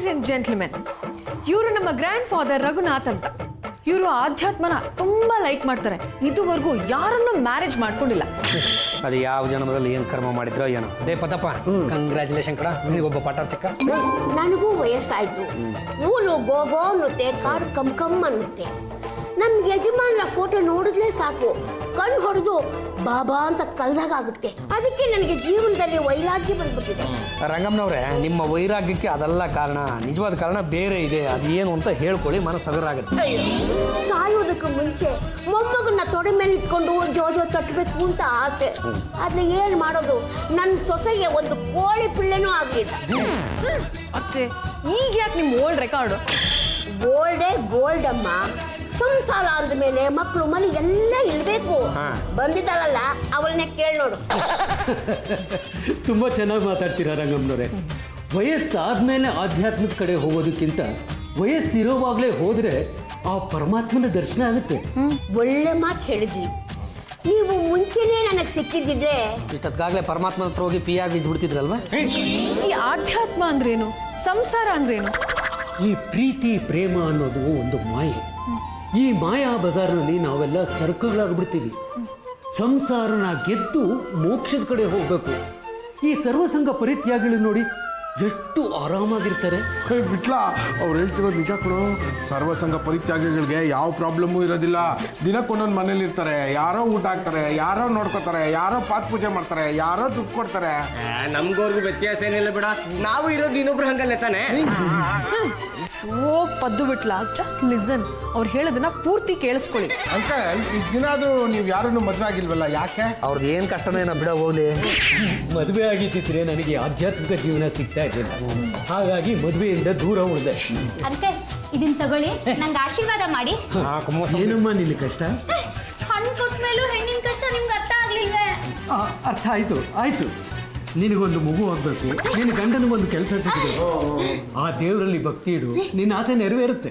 Ladies and gentlemen, ಇವರು ನಮ್ಮ grand father Raghunath ಅಂತ. ಇವರು ಆಧ್ಯಾತ್ಮನ ತುಂಬಾ ಲೈಕ್ ಮಾಡ್ತಾರೆ. ಇದುವರೆಗೂ ಯಾರನ್ನು ಮ್ಯಾರೇಜ್ ಮಾಡ್ಕೊಂಡಿಲ್ಲ. ಅದು ಯಾವ ಜನ್ಮದಲ್ಲಿ ಏನು ಕರ್ಮ ಮಾಡಿದ್ರೋ ಏನೋ. ಅದೇ ಪದಪ್ಪ, ಕಂಗ್ರ್ಯಾಚುಲೇಷನ್ ಕಡ, ನಿನಗೊಬ್ಬ ಪಾಠ ಸಿಕ್ಕ. ನನಗೂ ವಯಸ್ಸಾಯ್ತು. ಊರು ಗೋಗೋ ಅನ್ನುತ್ತೆ, ಕಾರು ಕಮ್ ಕಮ್ ಅನ್ನುತ್ತೆ. ನಮ್ಮ ಯಜಮಾನ್ರ ಫೋಟೋ ನೋಡಿದ್ಲೇ ಸಾಕು, ಕಣ್ಣು ಹೊಡೆದು ಬಾಬಾ ಅಂತ ಕಲ್ದಾಗುತ್ತೆ. ಅದಕ್ಕೆ ನನಗೆ ಜೀವನದಲ್ಲಿ ವೈರಾಗ್ಯ ಬಂದ್ಬಿಟ್ಟಿದೆ. ರಂಗಮ್ಮನವ್ರೆ, ನಿಮ್ಮ ವೈರಾಗ್ಯಕ್ಕೆ ಅದೆಲ್ಲ ಕಾರಣ. ನಿಜವಾದ ಕಾರಣ ಬೇರೆ ಇದೆ. ಅದೇನು ಅಂತ ಹೇಳ್ಕೊಳ್ಳಿ, ಮನಸ್ಸು ಹಗರಾಗುತ್ತೆ. ಸಾಯೋದಕ್ಕೆ ಮುಂಚೆ ಮೊಮ್ಮಗನ್ನ ತೊಡೆ ಮೇಲೆ ಇಟ್ಕೊಂಡು ಜೋಜೋ ತಟ್ಟಬೇಕು ಅಂತ ಆಸೆ. ಆದ್ರೆ ಏನ್ ಮಾಡೋದು, ನನ್ನ ಸೊಸೆಗೆ ಒಂದು ಕೋಳಿ ಪಿಳ್ಳೆನೂ ಆಗಲಿಲ್ಲ. ಅತ್ತೆ, ಈಗ ಯಾಕೆ ನಿಮ್ಮ ಓಲ್ಡ್ ರೆಕಾರ್ಡು? ಗೋಲ್ಡೇ ಗೋಲ್ಡ್ ಅಮ್ಮ. ಸಂಸಾರ ಅಂದಮೇಲೆ ಮಕ್ಕಳು ಮನೆ ಎಲ್ಲ ಇರಬೇಕು. ಬಂದಿದ್ದಾಳಲ್ಲ, ಅವಳನ್ನೇ ಕೇಳಿ ನೋಡು. ತುಂಬ ಚೆನ್ನಾಗಿ ಮಾತಾಡ್ತೀರಾ ರಂಗಮ್ಮನವರೇ. ವಯಸ್ಸಾದ್ಮೇಲೆ ಆಧ್ಯಾತ್ಮದ ಕಡೆ ಹೋಗೋದಕ್ಕಿಂತ ವಯಸ್ಸಿರೋವಾಗಲೇ ಹೋದರೆ ಆ ಪರಮಾತ್ಮನ ದರ್ಶನ ಆಗುತ್ತೆ. ಒಳ್ಳೆ ಮಾತು ಹೇಳಿದ್ವಿ. ನೀವು ಮುಂಚೆನೇ ನನಗೆ ಸಿಕ್ಕಿದ್ದಿದ್ರೆ ಇಷ್ಟೊತ್ತಾಗಲೇ ಪರಮಾತ್ಮನ ಹತ್ರ ಹೋಗಿ ಪಿ ಆಗಿ ಬಿಡ್ತಿದ್ರಲ್ವಾ? ಈ ಆಧ್ಯಾತ್ಮ ಅಂದ್ರೇನು, ಸಂಸಾರ ಅಂದ್ರೇನು? ಈ ಪ್ರೀತಿ ಪ್ರೇಮ ಅನ್ನೋದು ಒಂದು ಮಾಯೆ. ಈ ಮಾಯಾ ಬಜಾರ್ನಲ್ಲಿ ನಾವೆಲ್ಲ ಸರಕುಗಳಾಗ್ಬಿಡ್ತೀವಿ. ಸಂಸಾರನ ಗೆದ್ದು ಮೋಕ್ಷದ ಕಡೆ ಹೋಗ್ಬೇಕು. ಈ ಸರ್ವಸಂಗ ಪರಿತ್ಯಾಗಿಗಳು ನೋಡಿ ಎಷ್ಟು ಆರಾಮಾಗಿರ್ತಾರೆ. ಬಿಟ್ಲಾ, ಅವ್ರು ಹೇಳ್ತಿರೋದು ನಿಜ ಕೊಡು. ಸರ್ವಸಂಗ ಪರಿತ್ಯಾಗಿಗಳಿಗೆ ಯಾವ ಪ್ರಾಬ್ಲಮ್ಮು ಇರೋದಿಲ್ಲ. ದಿನಕ್ಕೊಂದೊಂದು ಮನೇಲಿ ಇರ್ತಾರೆ. ಯಾರೋ ಊಟ ಹಾಕ್ತಾರೆ, ಯಾರೋ ನೋಡ್ಕೋತಾರೆ, ಯಾರೋ ಪಾತ್ ಪೂಜೆ ಮಾಡ್ತಾರೆ, ಯಾರೋ ದುಡ್ಡು ಕೊಡ್ತಾರೆ. ನಮ್ಗವ್ರಿಗೂ ವ್ಯತ್ಯಾಸ ಏನಿಲ್ಲ ಬಿಡ. ನಾವು ಇರೋದು ಇನ್ನೊಬ್ರು ಹಂಗಲ್ಲೇ ತಾನೆ. ಪದ್ದು ಬಿಟ್ಲಾ, ಜಸ್ಟ್ ಲಿಸನ್. ಅವ್ರು ಹೇಳೋದನ್ನ ಪೂರ್ತಿ ಕೇಳಿಸ್ಕೊಳ್ಳಿ. ಅಂಕಲ್, ಇಷ್ಟು ದಿನ ಅದು ನೀವು ಯಾರನ್ನು ಮದುವೆ ಆಗಿಲ್ವಲ್ಲ, ಯಾಕೆ? ಅವ್ರದ್ದು ಏನು ಕಷ್ಟನೋ ಏನೋ ಬಿಡ ಹೋಗ್ಲಿ. ಮದುವೆ ಆಗಿದ್ದಿದ್ರೆ ನನಗೆ ಆಧ್ಯಾತ್ಮಿಕ ಜೀವನ ಸಿಗ್ತಾ ಇದ್ದಿಲ್ಲ. ಹಾಗಾಗಿ ಮದುವೆಯಿಂದ ದೂರ ಉಳಿದೆ. ಅಂತೆ ಇದನ್ನ ತಗೊಳ್ಳಿ, ನಂಗೆ ಆಶೀರ್ವಾದ ಮಾಡಿ. ಏನಮ್ಮ ನಿನ್ನ ಕಷ್ಟ? ಹಣ್ಣು ಕೊಟ್ಟ ಮೇಲೂ ಹೆಣ್ಣಿನ ಕಷ್ಟ ನಿಮ್ಗೆ ಅರ್ಥ ಆಗ್ಲಿಲ್ವೇ? ಅರ್ಥ ಆಯ್ತು ಆಯ್ತು. ನಿನಗೊಂದು ಮಗು ಆಗ್ಬೇಕು, ನಿನ್ನ ಗಂಡನಿಗೊಂದು ಕೆಲಸ ಸಿಗುತ್ತೆ. ಆ ದೇವರಲ್ಲಿ ಭಕ್ತಿ ಇಡು, ನಿನ್ನ ಆಸೆ ನೆರವೇರುತ್ತೆ.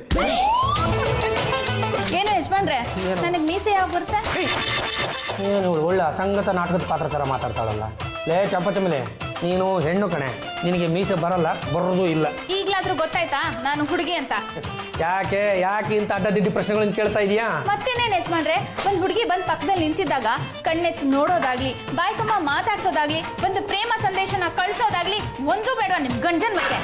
ಏನು ಯಜಮಾನ್ರೆ, ನನಗೆ ಮೀಸೆ ಯಾವಾಗ ಬರುತ್ತೆ? ಏನು ಒಳ್ಳೆ ಅಸಂಗತ ನಾಟಕದ ಪಾತ್ರ ಥರ ಮಾತಾಡ್ತಾಳಲ್ಲ. ಲೇ ಚಂಪಚಮಲೆ, ನೀನು ಹೆಣ್ಣು ಕಣೆ, ನಿನಗೆ ಮೀಸೆ ಬರಲ್ಲ, ಬರೋದು ಇಲ್ಲ. ಈಗಲಾದ್ರೂ ಗೊತ್ತಾಯ್ತಾ ನಾನು ಹುಡುಗಿ ಅಂತ? ಯಾಕೆ ಇಂಥ ಅಡ್ಡದಿಡ್ಡಿ ಪ್ರಶ್ನೆಗಳನ್ನು ಕೇಳ್ತಾ ಇದೀಯಾ? ಮತ್ತೇನೇನು ಯಜಮಾನ್ರೆ, ಒಂದು ಹುಡುಗಿ ಬಂದು ಪಕ್ಕದಲ್ಲಿ ನಿಂತಿದ್ದಾಗ ಕಣ್ಣೆತ್ತು ನೋಡೋದಾಗ್ಲಿ, ಬಾಯಿ ತುಂಬ ಮಾತಾಡ್ಸೋದಾಗ್ಲಿ, ಒಂದು ಪ್ರೇಮ ಸಂದೇಶನ ಕಳಿಸೋದಾಗ್ಲಿ ಒಂದು ಬೇಡವಾ ನಿಮ್ಮ ಗಂಡನ್ಮಕ್ಕೆ?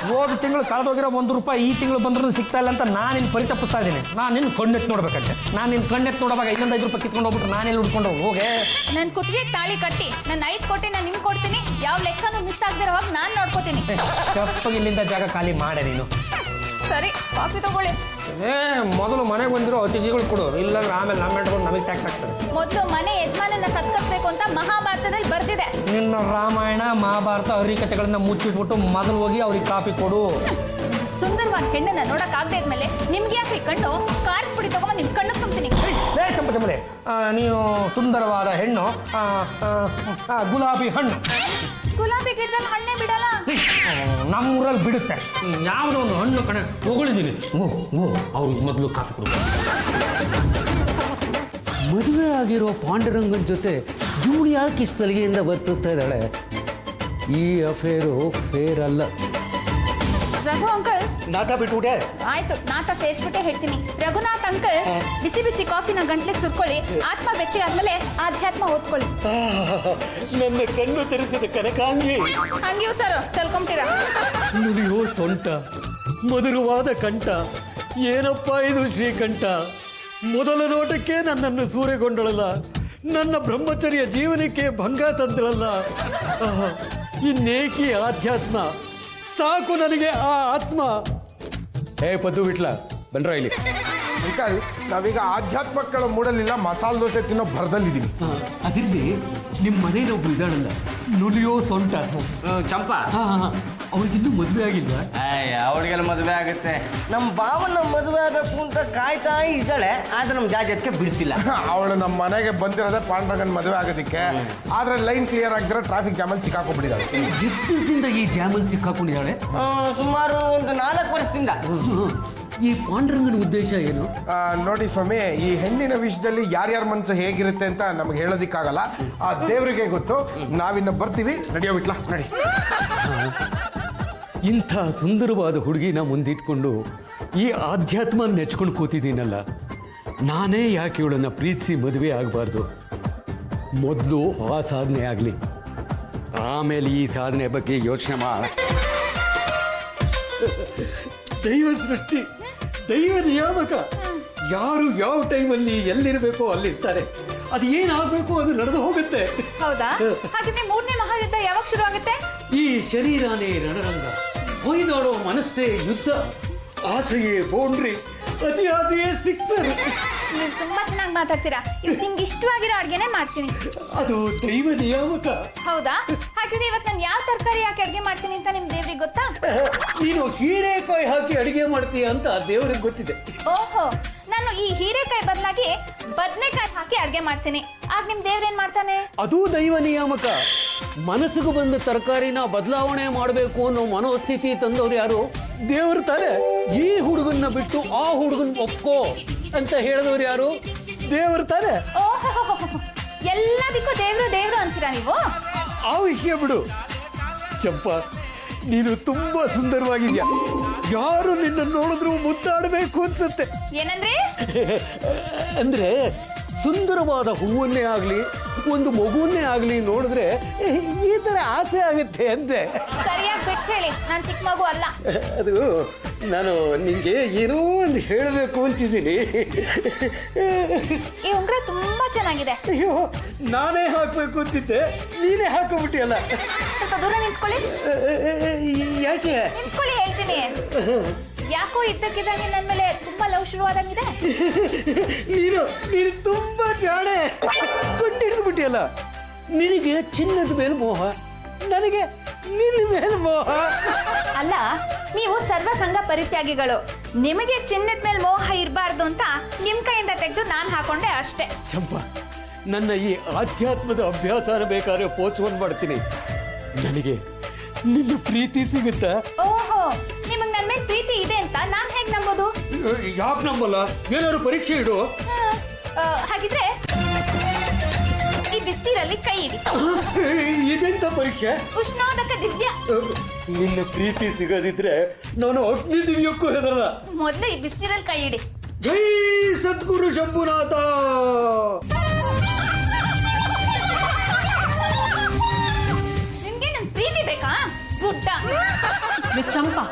ಹೋದ ತಿಂಗಳು ಕಳೆದೋಗಿರೋ ₹1 ಈ ತಿಂಗಳು ಬಂದ್ರೂ ಸಿಗ್ತಾ ಇಲ್ಲ ಅಂತ ನಾನು ನಿನ್ನ ಪರಿತಪ್ಪಿಸ್ತಾ ಇದ್ದೀನಿ. ನಾನು ನಿನ್ನ ಕಣ್ಣೆತ್ತು ನೋಡ್ಬೇಕಂತೆ. ನಾನು ನಿನ್ನ ಕಣ್ಣೆತ್ತು ನೋಡುವಾಗ ಇನ್ನೊಂದು ₹5 ಕಿತ್ಕೊಂಡು ಹೋಗ್ಬಿಟ್ರೆ ನಾನೆಲ್ಲಿ ಹುಡ್ಕೊಂಡು ಹೋಗೆ? ನನ್ನ ಕುತ್ತಿಗೆ ತಾಳಿ ಕಟ್ಟಿ ನನ್ನ 5 ಕೋಟಿ ನಾನು ನಿಮ್ಗೆ ಕೊಡ್ತೀನಿ. ಯಾವ ಲೆಕ್ಕನೂ ಮಿಸ್ ಆಗದಿರೋವಾಗ ನಾನು ನೋಡ್ಕೋತೀನಿ. ತಪ್ಪಾಗಿ ಇಲ್ಲಿಂದ ಜಾಗ ಖಾಲಿ ಮಾಡೆ ನೀನು. ಸರಿ, ಕಾಫಿ ತಗೊಳ್ಳಿ. ಮೊದಲು ಮನೆಗೆ ಬಂದಿರೋ ಅತಿಥಿಗಳು ಕೊಡು, ಇಲ್ಲಾಂದ್ರೆ ಆಮೇಲೆ ನಮ್ಮ ಹೆಂಡ್ಕೊಂಡು ನಮಗೆ ಟ್ಯಾಕ್ಸ್ ಆಗ್ತದೆ. ಮೊದಲು ಮನೆ ಯಜಮಾನನ್ನ ಸತ್ಕರಿಸಬೇಕು ಅಂತ ಮಹಾಭಾರತದಲ್ಲಿ ಬರ್ದಿದೆ. ನಿನ್ನ ರಾಮಾಯಣ ಮಹಾಭಾರತ ಹರಿಕಥೆಗಳನ್ನ ಮುಚ್ಚಿಟ್ಬಿಟ್ಟು ಮೊದಲು ಹೋಗಿ ಅವ್ರಿಗೆ ಕಾಫಿ ಕೊಡು. ಸುಂದರವಾದ ಹೆಣ್ಣನ್ನ ನೋಡಕ್ಕಾಗದೆ ಇದ್ಮೇಲೆ ನಿಮ್ಗೆ ಯಾಕೆ ಕಣ್ಣು? ಖಾರದ ಪುಡಿ ತಗೊಂಡು ನಿಮ್ ಕಣ್ಣು ತುಂಬ್ತೀನಿ. ಚಂಪಚಮಲೆ, ನೀನು ಸುಂದರವಾದ ಹೆಣ್ಣು, ಗುಲಾಬಿ ಹಣ್ಣು. ಗುಲಾಬಿ ಗಿಡದಲ್ಲಿ ಹಣ್ಣೆ ಬಿಡಲ್ಲ. ನಮ್ಮೂರಲ್ಲಿ ಬಿಡುತ್ತೆ. ಯಾವುದೋ ಒಂದು ಹಣ್ಣು ಕಣೆ ಹೊಗಳಿದ್ದೀನಿ. ಅವ್ರಿಗೆ ಮೊದಲು ಕಾಫಿ ಕೊಡು. ಮದುವೆ ಆಗಿರೋ ಪಾಂಡುರಂಗನ ಜೊತೆ ಇವಳು ಯಾಕೆ ಇಷ್ಟು ಸಲಿಗೆಯಿಂದ ವರ್ತಿಸ್ತಾ ಇದ್ದಾಳೆ? ಈ ಅಫೇರು ಫೇರ್ ಅಲ್ಲ. ರಘು ಅಂಕಲ್, ನಾಟ ಬಿಟ್ಬಿಟ್ಟೆ. ಆಯ್ತು, ನಾಟ ಸೇರಿಸ್ಬಿಟ್ಟೆ ಹೇಳ್ತೀನಿ. ರಘುನಾಥ್ ಅಂಕಲ್, ಬಿಸಿ ಬಿಸಿ ಕಾಫಿನ ಗಂಟ್ಲಿಗೆ ಸುರ್ಕೊಳ್ಳಿ. ಆತ್ಮ ಬೆಚ್ಚಗಾದ್ಮೇಲೆ ಆಧ್ಯಾತ್ಮ ಓದ್ಕೊಳ್ಳಿ. ನನ್ನ ಕಣ್ಣು ತೆರೆಸಿದ ಕನಕಾಂಗಿ. ಹಂಗಿಯೂ ಸರ್ ಚಲ್ಕೊಂಬಿಟ್ಟಿರ. ನುಡಿಯೋ ಸೊಂಟ, ಮಧುರವಾದ ಕಂಠ. ಏನಪ್ಪ ಇದು ಶ್ರೀಕಂಠ? ಮೊದಲ ನೋಟಕ್ಕೆ ನನ್ನನ್ನು ಸೂರೆಗೊಂಡಳಲ್ಲ, ನನ್ನ ಬ್ರಹ್ಮಚರ್ಯ ಜೀವನಕ್ಕೆ ಭಂಗ ತಂದಳಲ್ಲ. ಇನ್ನೇಕಿ ಆಧ್ಯಾತ್ಮ, ಸಾಕು ನನಗೆ ಆ ಆತ್ಮ. ಪದ್ದು ಬಿಟ್ಲ ಬನ್ರ ಇಲ್ಲಿ. ಅಂಕಲ್, ನಾವೀಗ ಆಧ್ಯಾತ್ಮಗಳ ಮೂಡಲಿಲ್ಲ, ಮಸಾಲೆ ದೋಸೆ ತಿನ್ನೋ ಭರದಲ್ಲಿದ್ದೀವಿ. ಅದಿರ್ಲಿ, ನಿಮ್ಮ ಮನೇನೊಬ್ರು ಇದ್ದಾಳಲ್ಲ, ನುಲಿಯೋ ಸೊಂಟ ಚಂಪಾ. ಅವ್ರಿಗಿನ್ನೂ ಮದುವೆ ಆಗಿಲ್ವಾ? ಅವಳಿಗೆಲ್ಲ ಮದುವೆ ಆಗುತ್ತೆ. ನಮ್ಮ ಭಾವನ ಮದುವೆ ಆಗಬೇಕು ಅಂತ ಕಾಯ್ತಾ ಇದ್ದಾಳೆ, ಆದ್ರೆ ನಮ್ಮ ಜಾಜತ್ಗೆ ಬಿಡ್ತಿಲ್ಲ. ಅವಳು ನಮ್ಮ ಮನೆಗೆ ಬಂದಿರೋದೇ ಪಾಂಡುರಂಗನ ಮದುವೆ ಆಗೋದಕ್ಕೆ. ಆದ್ರೆ ಲೈನ್ ಕ್ಲಿಯರ್ ಆಗಿದ್ರೆ ಟ್ರಾಫಿಕ್ ಜಾಮಲ್ಲಿ ಸಿಕ್ಕಾಕೊಂಡ್ಬಿಟ್ಟಿದ್ದಾಳೆ. ಎಷ್ಟು ದಿವಸದಿಂದ ಈ ಜಾಮಲ್ಲಿ ಸಿಕ್ಕಾಕೊಂಡಿದ್ದಾಳೆ? ಸುಮಾರು ಒಂದು 4 ವರ್ಷದಿಂದ. ಈ ಪಾಂಡುರಂಗನ ಉದ್ದೇಶ ಏನು? ನೋಡಿ ಸ್ವಾಮಿ, ಈ ಹೆಣ್ಣಿನ ವಿಷಯದಲ್ಲಿ ಯಾರ್ಯಾರ ಮನಸ್ಸು ಹೇಗಿರುತ್ತೆ ಅಂತ ನಮ್ಗೆ ಹೇಳೋದಿಕ್ಕಾಗಲ್ಲ. ಆ ದೇವರಿಗೆ ಗೊತ್ತು. ನಾವಿನ್ನ ಬರ್ತೀವಿ, ನಡೆಯೋ ಬಿಟ್ಲಾ, ನಡಿ. ಇಂಥ ಸುಂದರವಾದ ಹುಡುಗಿನ ಮುಂದಿಟ್ಕೊಂಡು ಈ ಆಧ್ಯಾತ್ಮ ನೆಚ್ಕೊಂಡು ಕೂತಿದ್ದೀನಲ್ಲ, ನಾನೇ ಯಾಕೆ ಇವಳನ್ನು ಪ್ರೀತಿಸಿ ಮದುವೆ ಆಗಬಾರ್ದು? ಮೊದಲು ಆ ಸಾಧನೆ ಆಗಲಿ, ಆಮೇಲೆ ಈ ಸಾಧನೆ ಬಗ್ಗೆ ಯೋಚನೆ ಮಾಡ. ದೈವ ಸೃಷ್ಟಿ, ದೈವ ನಿಯಾಮಕ. ಯಾರು ಯಾವ ಟೈಮಲ್ಲಿ ಎಲ್ಲಿರಬೇಕೋ ಅಲ್ಲಿರ್ತಾರೆ. ಅದು ಏನಾಗಬೇಕು ಅದು ನಡೆದು ಹೋಗುತ್ತೆ. ಹೌದಾ? ಹಾಗಿದ್ರೆ 3ನೇ ಮಹಾಯುದ್ಧ ಯಾವಾಗ ಶುರು ಆಗುತ್ತೆ? ಈ ಶರೀರನೇ ರಣರಂಗ, ಹೊಯ್ದಾಡೋ ಮನಸ್ಸೇ ಯುದ್ಧ, ಆಸೆಯೇ ಬೌಂಡ್ರಿ, ಅತಿ ಆಸೆಯೇ ಸಿಕ್ಸರ್. ನೀವು ತುಂಬಾ ಚೆನ್ನಾಗಿ ಮಾತಾಡ್ತೀರಾ. ಇವತ್ತು ನಿಮ್ಗೆ ಇಷ್ಟವಾಗಿರೋ ಅಡ್ಗೆನೇ ಮಾಡ್ತೀನಿ. ಅದು ದೈವ ನಿಯಾಮಕ. ಹೌದಾ? ಹಾಗಿದ್ರೆ ಇವತ್ತು ನಾನು ಯಾವ ತರಕಾರಿ ಹಾಕಿ ಅಡ್ಗೆ ಮಾಡ್ತೀನಿ ಅಂತ ನಿಮ್ ದೇವ್ರಿಗೆ ಗೊತ್ತಾ? ನೀನು ಹೀರೆಕಾಯಿ ಹಾಕಿ ಅಡಿಗೆ ಮಾಡ್ತೀಯ ಅಂತ ದೇವರಿಗೆ ಗೊತ್ತಿದೆ. ಓಹೋ, ನಾನು ಈ ಹೀರೆಕಾಯಿ ಬದಲಾಗಿ ಬದನೆಕಾಯಿ ಹಾಕಿ ಅಡ್ಗೆ ಮಾಡ್ತೀನಿ. ಆಗ ನಿಮ್ ದೇವ್ರ ಏನ್ ಮಾಡ್ತಾನೆ? ಅದೂ ದೈವ ನಿಯಾಮಕ. ಮನಸ್ಸಿಗೆ ಬಂದ ತರಕಾರಿನ ಬದಲಾವಣೆ ಮಾಡಬೇಕು ಅನ್ನೋ ಮನೋಸ್ಥಿತಿ ತಂದವ್ರು ಯಾರು? ದೇವ್ರ ತಾನೆ. ಈ ಹುಡುಗನ್ನ ಬಿಟ್ಟು ಆ ಹುಡುಗನ್ ಒಪ್ಕೋ ಅಂತ ಹೇಳಿದವ್ರು ಯಾರು? ದೇವ್ರ ತಾನೆ. ಓಹೋ, ಎಲ್ಲದಕ್ಕೂ ದೇವ್ರು ದೇವ್ರು ಅಂತೀರಾ ನೀವು? ಆ ವಿಷಯ ಬಿಡು ಚಂಪಾ, ನೀನು ತುಂಬಾ ಸುಂದರವಾಗಿದ್ಯಾ. ಯಾರು ನಿನ್ನ ನೋಡಿದ್ರು ಮುದ್ದಾಡಬೇಕು ಅನ್ಸುತ್ತೆ. ಏನಂದ್ರೆ? ಅಂದ್ರೆ ಸುಂದರವಾದ ಹೂವನ್ನೇ ಆಗಲಿ, ಒಂದು ಮಗುವನ್ನೇ ಆಗಲಿ ನೋಡಿದ್ರೆ ಈ ಥರ ಆಸೆ ಆಗುತ್ತೆ ಅಂತೆ. ಸರಿಯಾಗಿ ಬಿಡ್ಸ್ ಹೇಳಿ, ನಾನು ಚಿಕ್ಕ ಮಗು ಅಲ್ಲ. ಅದು ನಾನು ನಿಮಗೆ ಏನೋ ಒಂದು ಹೇಳಬೇಕು ಅಂತಿದ್ದೀನಿ. ಈ ಉಂಗ್ರ ತುಂಬಾ ಚೆನ್ನಾಗಿದೆ. ಅಯ್ಯೋ, ನಾನೇ ಹಾಕಬೇಕು ಅಂತಿದ್ದೆ, ನೀನೇ ಹಾಕೋಬಿಟ್ಟಿಯಲ್ಲ. ಸ್ವಲ್ಪ ದೂರ ನಿಂತ್ಕೊಳ್ಳಿ. ಯಾಕೆ? ನಿಂತ್ಕೊಳ್ಳಿ, ಹೇಳ್ತೀನಿ. ಯಾಕೋ ಇದ್ದಕ್ಕಿದ್ದಂಗೆ ನನ್ನ ಮೇಲೆ ತುಂಬಾ ಲವ್ ಶುರುವಾದಂಗಿದೆ. ನೀನು ತುಂಬಾ ಜಾಣೆ, ಕೊಂಡಿಡಿದು ಬಿಟ್ಟಿಯಲ್ಲ. ನಿನಗೆ ಚಿನ್ನದ ಮೇಲೆ ಮೋಹ, ನನಗೆ ನಿನ್ನ ಮೇಲೆ ಮೋಹ. ಅಲ್ಲ, ನೀವು ಸರ್ವ ಸಂಘ ಪರಿತ್ಯಾಗಿಗಳು. ನಿಮಗೆ ಚಿನ್ನದ ಮೇಲೆ ಮೋಹ ಇರಬಾರ್ದು ಅಂತ ನಿಮ್ ಕೈಯಿಂದ ತೆಗೆದು ನಾನು ಹಾಕೊಂಡೆ ಅಷ್ಟೇ. ಚಂಪಾ, ನನ್ನ ಈ ಆಧ್ಯಾತ್ಮದ ಅಭ್ಯಾಸನ ಬೇಕಾದ್ರೆ ಪೋಸ್ಟ್ಪೋನ್ ಮಾಡ್ತೀನಿ. ನನಗೆ ನಿನ್ನ ಪ್ರೀತಿ ಸಿಗುತ್ತಾ? ಓಹೋ, ನಿಮಗ್ ನನ್ನ ಮೇಲೆ ಪ್ರೀತಿ ಇದೆ ಅಂತ ನಾನ್ ಹೇಗ್ ನಂಬೋದು? ಯಾಕೆ ನಂಬಲ್ಲ? ಏನಾದ್ರು ಪರೀಕ್ಷೆ ಇಡು. ಹಾಗಿದ್ರೆ ಈ ಬಿಸ್ತೀರಲ್ಲಿ ಕೈ ಇಡಿ. ಇದೆಂತ ಪರೀಕ್ಷೆ? ಉಷ್ಣೋದಕ ದಿವ್ಯ. ನಿನ್ನ ಪ್ರೀತಿ ಸಿಗದಿದ್ರೆ ನಾನು ಅಗ್ನಿ ದಿವ್ಯಕ್ಕೂ ಹೆದರಲ್ಲ. ಮೊದಲು ಈ ಬಿಸ್ತೀರಲ್ಲಿ ಕೈ ಇಡಿ. ಜೈ ಸದ್ಗುರು ಶಂಭುನಾಥ. ನಿಮ್ಗೆ ನನ್ ಪ್ರೀತಿ ಬೇಕಾ? ಗುಡ್ಡ. ಚಂಪಾ,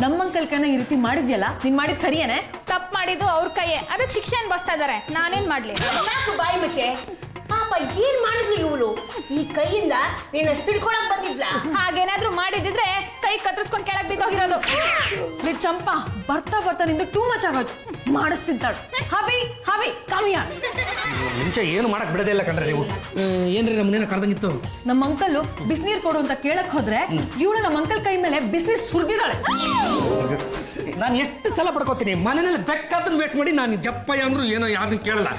ನಮ್ಮಂಕಲ್ ಕೈನ ಈ ರೀತಿ ಮಾಡಿದ್ಯಲ್ಲ, ನೀನ್ ಮಾಡಿದ್ ಸರಿಯೇನೆ? ತಪ್ಪು ಮಾಡಿದ್ದು ಅವ್ರ ಕೈಯೇ, ಅದಕ್ಕೆ ಶಿಕ್ಷೆ ಅನ್ಭವಿಸ್ತಾ ಇದಾರೆ. ನಾನೇನ್ ಮಾಡ್ಲಿ? ಸಾಕು ಬಾಯಿ ಮಚ್ಚೆ. ಪಾಪ ಏನ್ ಮಾಡಿದ್ಲು ಇವಳು? ಈ ಕೈಯಿಂದ ನೀನು ಹಿಡ್ಕೊಳಕ್ ಬಂದಿದ್ಲ? ಹಾಗೇನಾದ್ರೂ ಮಾಡಿದಿದ್ರೆ ಕೈ ಕತ್ತರಿಸ್ಕೊಂಡು ಕೆಳಗ್ ಬಿದ್ದೋಗಿರೋದು. ಚಂಪಾ, ಬರ್ತಾ ಬರ್ತಾ ನಿಂದು ಟೂ ಮಚ್ ಆಗೋಯ್ತು. ಮಾಡಿಸ್ತಿಂತಾಳು. ಹಬಿ ಕಮ್ಮಿಯ. ಮುಂಚೆ ಏನು ಮಾಡಕ್ ಬಿಡೋದೇ ಇಲ್ಲ ಕಂಡ್ರೆ ನೀವು. ಏನ್ರಿ ನಮ್ಮನೇನ ಕರೆದಂಗಿತ್ತು? ನಮ್ಮ ಅಂಕಲ್ ಬಿಸಿನೀರ್ ಕೊಡು ಅಂತ ಕೇಳಕ್ ಹೋದ್ರೆ ಇವಳು ನಮ್ಮ ಅಂಕಲ್ ಕೈ ಮೇಲೆ ಬಿಸಿನೀರ್ ಸುರಿದಿದ್ದಾಳೆ. ನಾನು ಎಷ್ಟು ಸಲ ಪಡ್ಕೋತೀನಿ, ಮನೆಯಲ್ಲಿ ಬೆಕ್ಕಾದನ್ನು ವೇಸ್ಟ್ ಮಾಡಿ ನಾನು ಜಪ್ಪಯ್ಯ ಅಂದ್ರು ಏನೋ ಯಾರನ್ನು ಕೇಳಲ್ಲ.